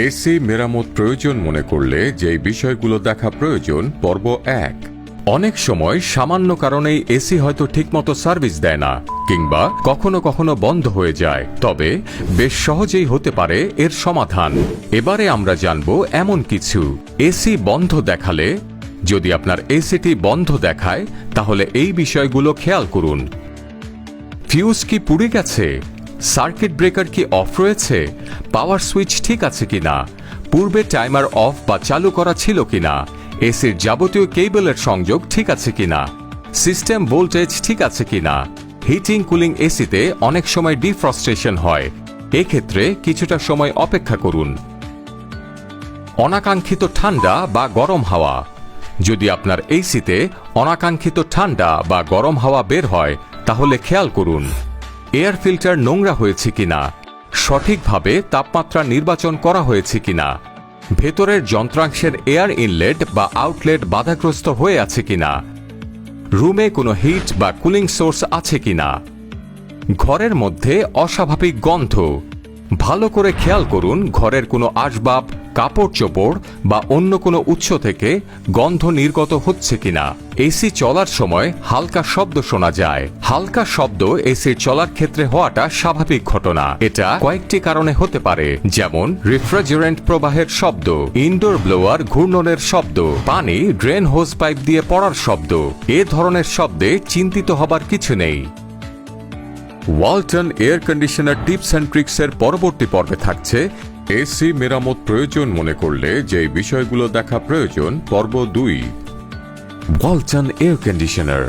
AC মেরামত প্রয়োজন মনে করলে যে বিষয়গুলো দেখা প্রয়োজন পর্ব 1। অনেক সময় সামান্য কারণেই এসি হয়তো ঠিকমতো সার্ভিস দেয় না কিংবা কখনো কখনো বন্ধ হয়ে যায়, তবে বেশ সহজেই হতে পারে এর সমাধান। এবারে আমরা জানব এমন কিছু এসি বন্ধ দেখালে। যদি আপনার এসিটি বন্ধ দেখায় তাহলে এই বিষয়গুলো খেয়াল করুন। ফিউজ কি পুড়ে গেছে? সার্কিট ব্রেকার কি অফ রয়েছে? পাওয়ার সুইচ ঠিক আছে কিনা? পূর্বে টাইমার অফ বা চালু করা ছিল কিনা? এসির যাবতীয় কেবলের সংযোগ ঠিক আছে কিনা? সিস্টেম ভোল্টেজ ঠিক আছে কিনা? হিটিং কুলিং এসিতে অনেক সময় ডিফ্রস্ট্রেশন হয়, এক্ষেত্রে কিছুটা সময় অপেক্ষা করুন। অনাকাঙ্ক্ষিত ঠান্ডা বা গরম হাওয়া। যদি আপনার এসিতে অনাকাঙ্ক্ষিত ঠান্ডা বা গরম হাওয়া বের হয় তাহলে খেয়াল করুন এয়ার ফিল্টার নোংরা হয়েছে কিনা, সঠিকভাবে তাপমাত্রা নির্বাচন করা হয়েছে কিনা, ভেতরের যন্ত্রাংশের এয়ার ইনলেট বা আউটলেট বাধাগ্রস্ত হয়ে আছে কিনা, রুমে কোনো হিট বা কুলিং সোর্স আছে কিনা। ঘরের মধ্যে অস্বাভাবিক গন্ধ। ভালো করে খেয়াল করুন ঘরের কোনো আসবাব, কাপড় চোপড় বা অন্য কোনো উৎস থেকে গন্ধ নির্গত হচ্ছে কিনা। এসি চলার সময় হালকা শব্দ শোনা যায়। হালকা শব্দ এসির চলার ক্ষেত্রে হওয়াটা স্বাভাবিক ঘটনা। এটা কয়েকটি কারণে হতে পারে, যেমন রেফ্রিজারেন্ট প্রবাহের শব্দ, ইনডোর ব্লোয়ার ঘূর্ণনের শব্দ, পানি ড্রেন হোজ পাইপ দিয়ে পড়ার শব্দ। এ ধরনের শব্দে চিন্তিত হবার কিছু নেই। Walton air conditioner tips and ট্রিক্সের পরবর্তী পর্বে থাকছে এসি মেরামত প্রয়োজন মনে করলে যে বিষয়গুলো দেখা প্রয়োজন পর্ব 2। Walton air conditioner